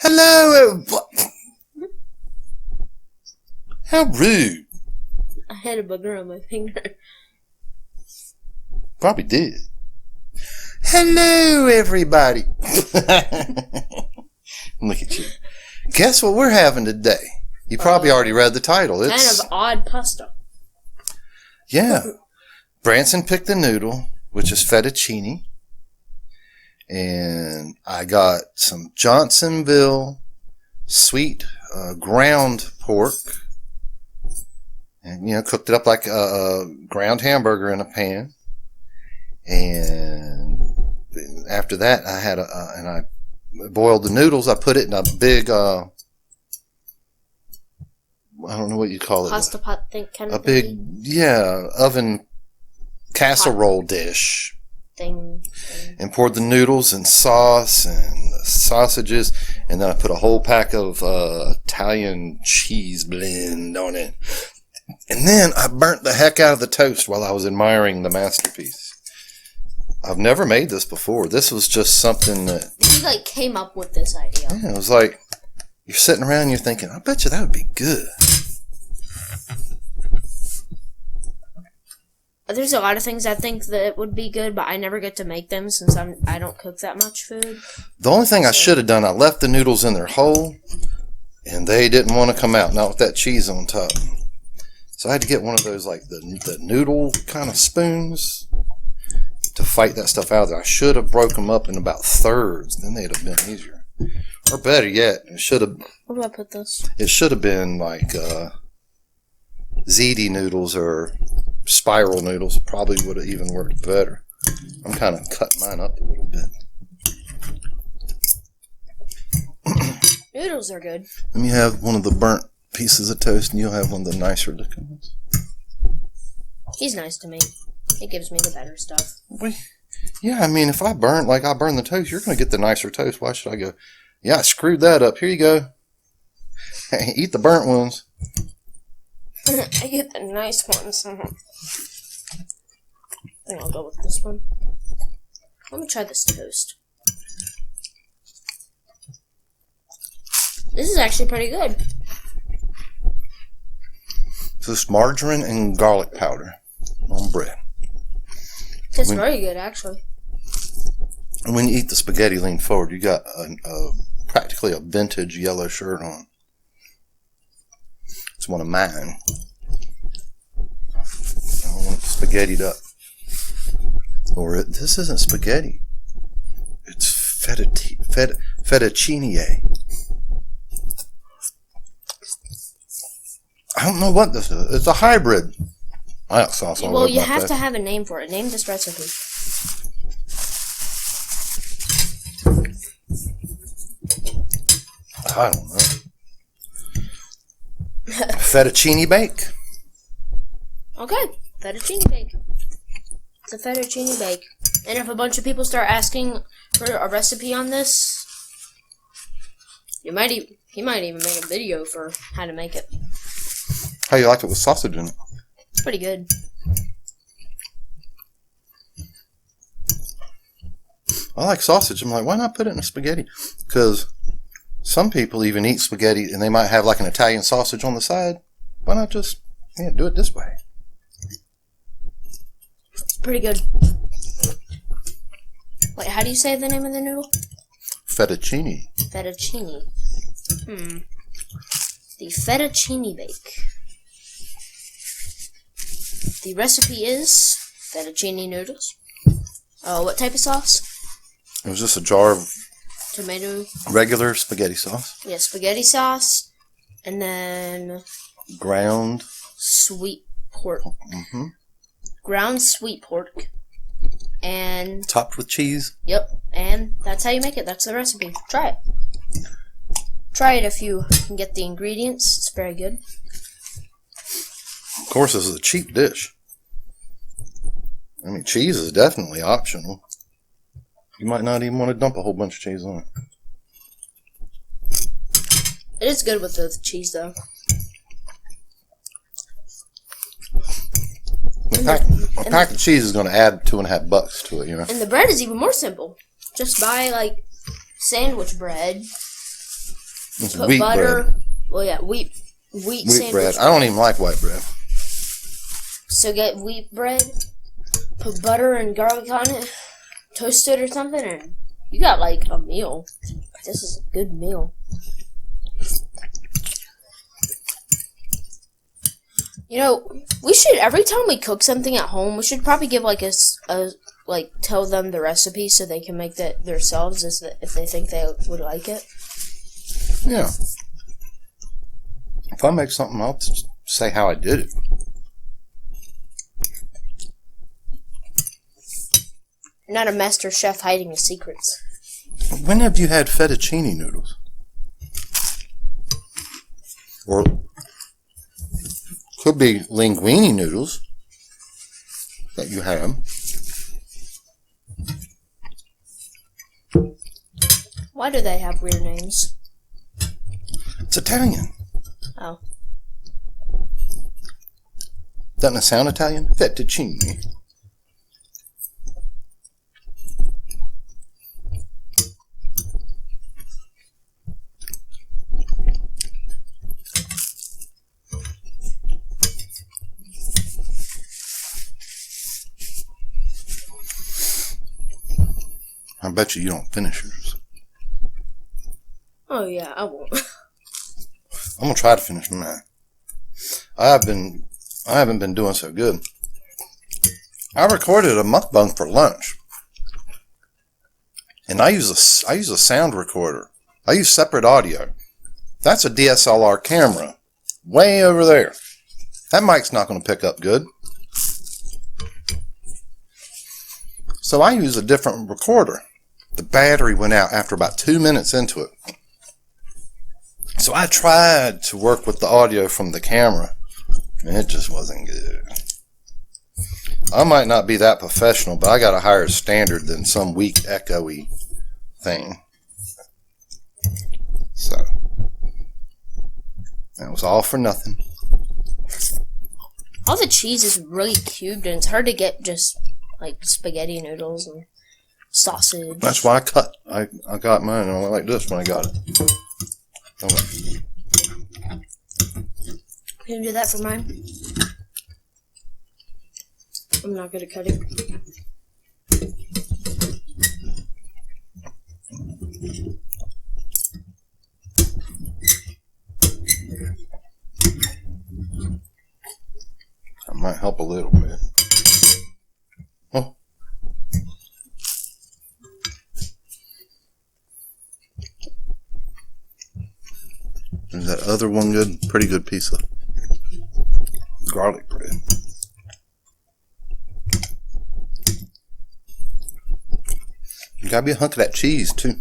Hello, how rude. I had a booger on my finger. Probably did. Hello, everybody. Look at you. Guess what we're having today? You probably already read the title. It's kind of odd pasta. Yeah. Branson picked the noodle, which is fettuccine. And I got some Johnsonville sweet ground pork. And, cooked it up like a ground hamburger in a pan. And after that, I had I boiled the noodles. I put it in a big, I don't know what you call it. Pasta pot thing, kind of a big, oven casserole dish. Thing. And poured the noodles and sauce and the sausages. And then I put a whole pack of Italian cheese blend on it. And then I burnt the heck out of the toast while I was admiring the masterpiece. I've never made this before. This was just something that... You, came up with this idea. Yeah, it was like, you're sitting around and you're thinking, I bet you that would be good. There's a lot of things I think that would be good, but I never get to make them since I don't cook that much food. The only thing I should have done, I left the noodles in their hole, and they didn't want to come out, not with that cheese on top. So I had to get one of those, the noodle kind of spoons to fight that stuff out of there. I should have broke them up in about thirds. Then they'd have been easier. Or better yet, it should have... Where do I put this? It should have been ziti noodles or spiral noodles. Probably would have even worked better. I'm kind of cutting mine up a little bit. Noodles are good. Let me have one of the burnt pieces of toast, and you'll have one of the nicer looking ones. He's nice to me. He gives me the better stuff. Yeah, I mean, if I burn the toast, you're going to get the nicer toast. Why should I go, yeah, I screwed that up. Here you go. Eat the burnt ones. I get the nice ones. I think I'll go with this one. Let me try this toast. This is actually pretty good. This is margarine and garlic powder on bread. Tastes very good, actually. And when you eat the spaghetti, lean forward. You got practically a vintage yellow shirt on. It's one of mine. I want it spaghettied up. Or this isn't spaghetti. It's fettuccine. I don't know what this is. It's a hybrid. Well, you have to have a name for it. Name this recipe. I don't know. Fettuccine bake. Okay, fettuccine bake. It's a fettuccine bake. And if a bunch of people start asking for a recipe on this, he might even make a video for how to make it. How you like it with sausage in it? It's pretty good. I like sausage. I'm like, why not put it in a spaghetti? Because some people even eat spaghetti and they might have an Italian sausage on the side. Why not just do it this way? It's pretty good. Wait, how do you say the name of the noodle? Fettuccine. Fettuccine. The fettuccine bake. The recipe is fettuccine noodles. What type of sauce? It was just a jar of tomato. Regular spaghetti sauce. Yeah, spaghetti sauce. And then ground sweet pork. Mm-hmm. Ground sweet pork. And topped with cheese. Yep. And that's how you make it. That's the recipe. Try it. Try it if you can get the ingredients. It's very good. Of course, this is a cheap dish. I mean, cheese is definitely optional. You might not even want to dump a whole bunch of cheese on it. It is good with the cheese, though. A pack of cheese is going to add $2.50 to it, And the bread is even more simple. Just buy, sandwich bread. It's put wheat butter. bread. Well, yeah, wheat sandwich Bread. I don't even like white bread. So get wheat bread, put butter and garlic on it, toast it or something, and you got like a meal. This is a good meal. You know, we should, every time we cook something at home, we should probably give like tell them the recipe so they can make that themselves if they think they would like it. Yeah. If I make something, I'll say how I did it. You're not a master chef hiding his secrets. When have you had fettuccine noodles? Or could be linguine noodles that you have. Why do they have weird names? It's Italian. Oh. Doesn't it sound Italian? Fettuccine. I bet you don't finish yours. Oh yeah, I won't. I'm gonna try to finish mine. I haven't been doing so good. I recorded a mukbang for lunch, and I use a sound recorder. I use separate audio. That's a DSLR camera, way over there. That mic's not going to pick up good. So I use a different recorder. The battery went out after about 2 minutes into it. So I tried to work with the audio from the camera, and it just wasn't good. I might not be that professional, but I got a higher standard than some weak echoey thing. So that was all for nothing. All the cheese is really cubed, and it's hard to get just like spaghetti noodles and sausage. That's why I got mine, and I went like this when I got it. Okay. Can you do that for mine? I'm not good at cutting. That might help a little bit. Oh. Is that other one good? Pretty good piece of garlic bread. You gotta be a hunk of that cheese too.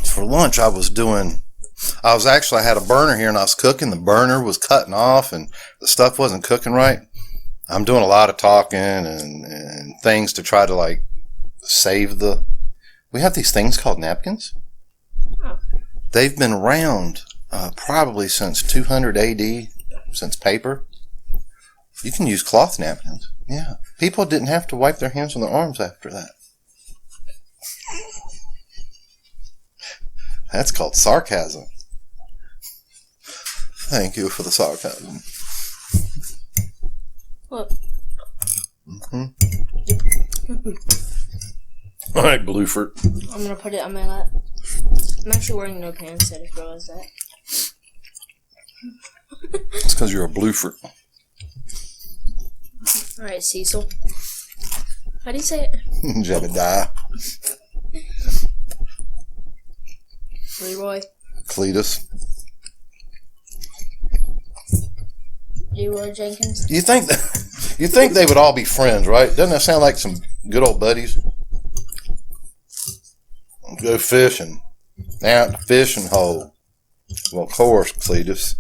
For lunch, I had a burner here and I was cooking. The burner was cutting off and the stuff wasn't cooking right. I'm doing a lot of talking and things to try to like save we have these things called napkins. Oh. They've been around probably since 200 AD, since paper. You can use cloth napkins. Yeah. People didn't have to wipe their hands on their arms after that. That's called sarcasm. Thank you for the sarcasm. What? Mm-hmm. All right, Blueford. I'm gonna put it on my lap. I'm actually wearing no pants. I just realized that. It's because you're a Blueford. All right, Cecil. How do you say it? Jebediah. Leroy. Cletus. Leroy Jenkins. You think they would all be friends, right? Doesn't that sound like some good old buddies? Go fishing. Out the fishing hole. Well, of course, Cletus.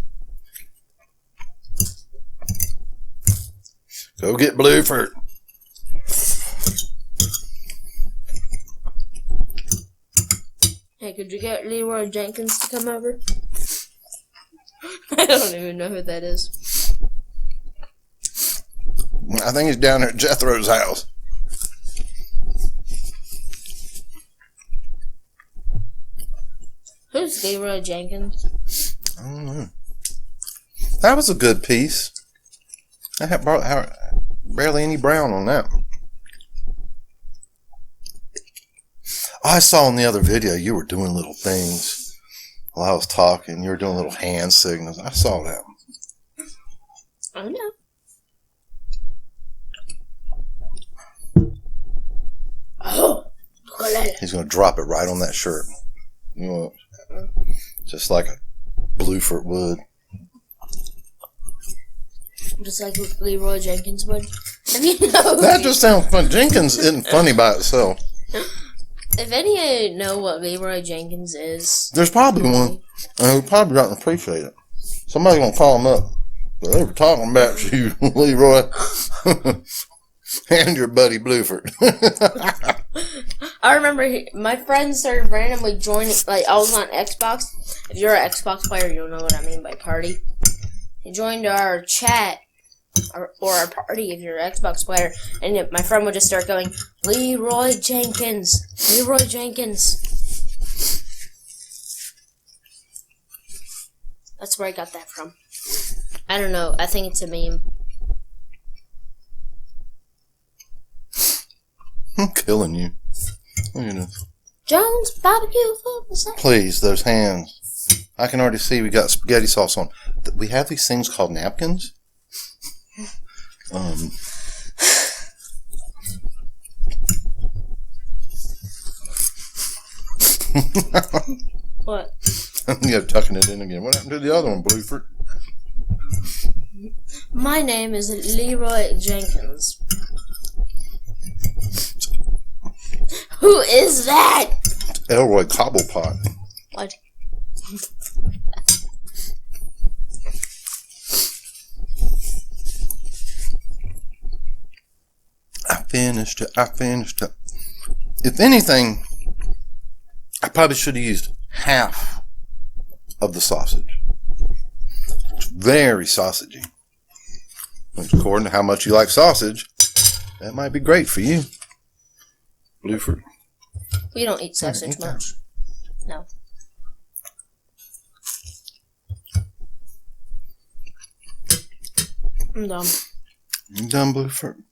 Go get Blueford. Hey, could you get Leroy Jenkins to come over? I don't even know who that is. I think he's down there at Jethro's house. Who's Leroy Jenkins? I don't know. That was a good piece. I had barely any brown on that. I saw in the other video you were doing little things while I was talking. You were doing little hand signals. I saw that. I know. Oh, look at that. He's going to drop it right on that shirt. You know, just like a Blueford would. Just like Leroy Jenkins would. If you know, That just sounds fun. Jenkins isn't funny by itself. if any of you know what Leroy Jenkins is, There's probably one, and who probably doesn't appreciate it. Somebody's going to call him up. They were talking about you, Leroy, and your buddy Blueford. I remember my friends started randomly joining. Like, I was on Xbox. If you're an Xbox player, you'll know what I mean by party. He joined our chat or our party if you're an Xbox player, and my friend would just start going, Leroy Jenkins, Leroy Jenkins. That's where I got that from. I don't know. I think it's a meme. I'm killing you. Look at this. Jones barbecue food. Please, those hands. I can already see we got spaghetti sauce on. We have these things called napkins. What? Yeah, tucking it in again. What happened to the other one, Blueford? My name is Leroy Jenkins. Who is that? Elroy Cobblepot. What? I finished it. If anything, I probably should have used half of the sausage. It's very sausagey. According to how much you like sausage, that might be great for you, Blueford. We don't eat sausage much. No. I'm done. You done, Blueford?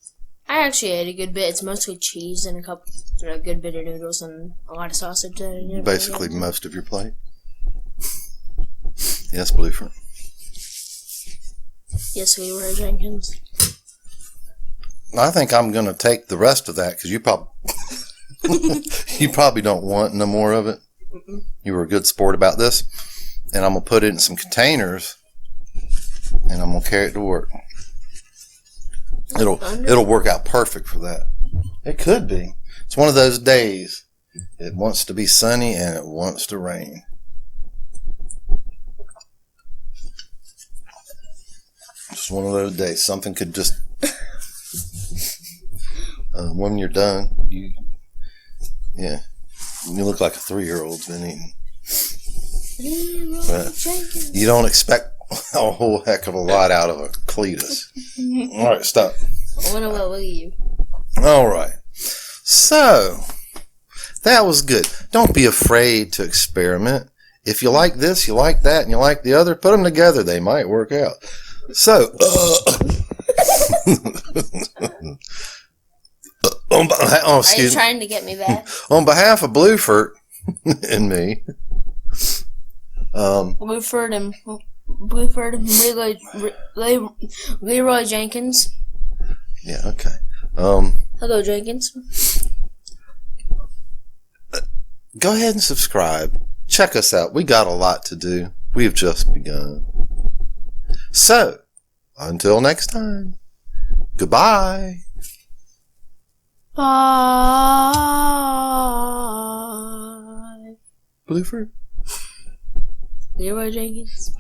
I actually ate a good bit. It's mostly cheese and a good bit of noodles and a lot of sausage. Basically most of your plate. Yes, Blueford. Yes, Leroy Jenkins. I think I'm going to take the rest of that because you probably don't want no more of it. Mm-mm. You were a good sport about this. And I'm going to put it in some containers and I'm going to carry it to work. It'll work out perfect for that. It could be. It's one of those days. It wants to be sunny and it wants to rain. It's one of those days. Something could just... when you're done, you look like a 3-year-old's been eating. But you don't expect a whole heck of a lot out of a Cletus. All right, stop. I want to look at you. All right. So, that was good. Don't be afraid to experiment. If you like this, you like that, and you like the other, put them together. They might work out. So, Are you trying to get me back? On behalf of Blueford and me, Blueford and Leroy Jenkins. Yeah, okay. Hello, Jenkins. Go ahead and subscribe. Check us out. We got a lot to do. We've just begun. So, until next time, goodbye. Bye. Blueford? Leroy Jenkins.